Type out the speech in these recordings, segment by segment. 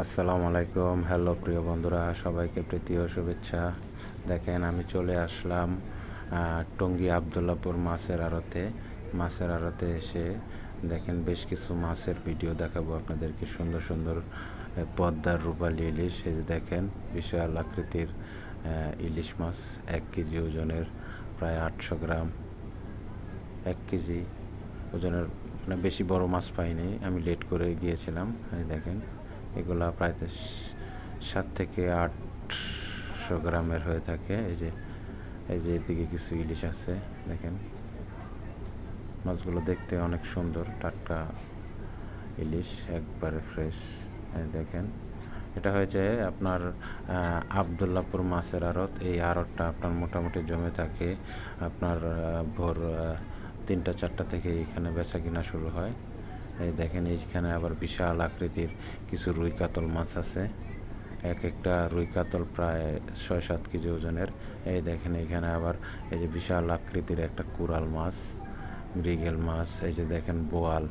আসসালামু আলাইকুম। হ্যালো প্রিয় বন্ধুরা, সবাইকে প্রীতি ও শুভেচ্ছা। দেখেন আমি চলে আসলাম টঙ্গী আবদুল্লাপুর মাছের আড়তে এসে দেখেন বেশ কিছু মাছের ভিডিও দেখাবো আপনাদেরকে। সুন্দর সুন্দর পদ্মার রূপালী ইলিশ, এই যে দেখেন বিশাল আকৃতির ইলিশ মাছ, 1 কেজি ওজনের, প্রায় 800 গ্রাম। 1 কেজি ওজনের, মানে বেশি বড় মাছ পাইনি, আমি লেট করে গিয়েছিলাম। এই দেখেন এগুলা প্রায় 7 থেকে 800 গ্রামের হয়ে থাকে। এই যে এদিকে কিছু ইলিশ আছে, দেখেন মাছগুলো দেখতে অনেক সুন্দর, টাটকা ইলিশ, একবারে ফ্রেশ। দেখেন এটা হয়েছে আপনার আবদুল্লাপুর মাছের আড়ত। এই আড়তটা আপনার মোটামুটি জমে থাকে আপনার ভোর 3টা-4টা থেকে এখানে বেচা কিনা শুরু হয়। এই দেখেন এইখানে আবার বিশাল আকৃতির কিছু রুই কাতল মাছ আছে। এক একটা রুই কাতল প্রায় 6-7 কেজি ওজনের। এই দেখেন এইখানে আবার এই যে বিশাল আকৃতির একটা কোরাল মাছ, মৃগেল মাছ। এই যে দেখেন বোয়াল,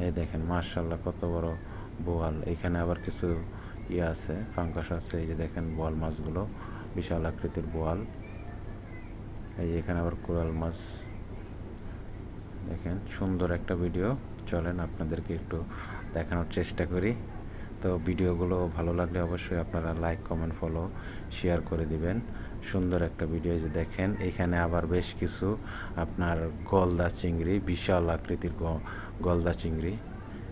এই দেখেন মাশাআল্লাহ কত বড় বোয়াল। এখানে আবার কিছু আছে, পাঙ্গাস আছে। এই যে দেখেন বোয়াল মাছগুলো, বিশাল আকৃতির বোয়াল। এই যে এখানে আবার কোরাল মাছ। দেখেন সুন্দর একটা ভিডিও, চলেন আপনাদেরকে একটু দেখানোর চেষ্টা করি। তো ভিডিওগুলো ভালো লাগলে অবশ্যই আপনারা লাইক, কমেন্ট, ফলো, শেয়ার করে দিবেন। সুন্দর একটা ভিডিও। যে দেখেন এখানে আবার বেশ কিছু আপনার গলদা চিংড়ি, বিশাল আকৃতির গলদা চিংড়ি।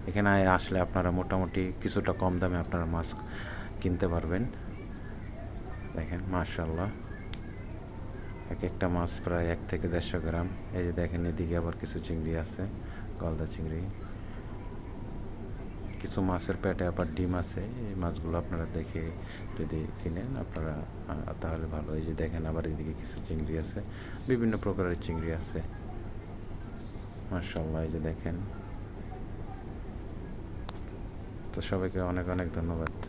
এখানে আসলে আপনারা মোটামুটি কিছুটা কম দামে আপনারা মাছ কিনতে পারবেন। দেখেন মাশাআল্লাহ, এক একটা মাছ প্রায় 1 থেকে 150 গ্রাম। এই যে দেখেন এদিকে আবার কিছু চিংড়ি আছে, গলদা চিংড়ি। কিছু মাছের পেটে আবার ডিম আছে। এই মাছগুলো আপনারা দেখে যদি কিনেন আপনারা তাহলে ভালো। এই যে দেখেন আবার এদিকে কিছু চিংড়ি আছে, বিভিন্ন প্রকারের চিংড়ি আছে মাশাআল্লাহ। এই যে দেখেন। তো সবাইকে অনেক অনেক ধন্যবাদ।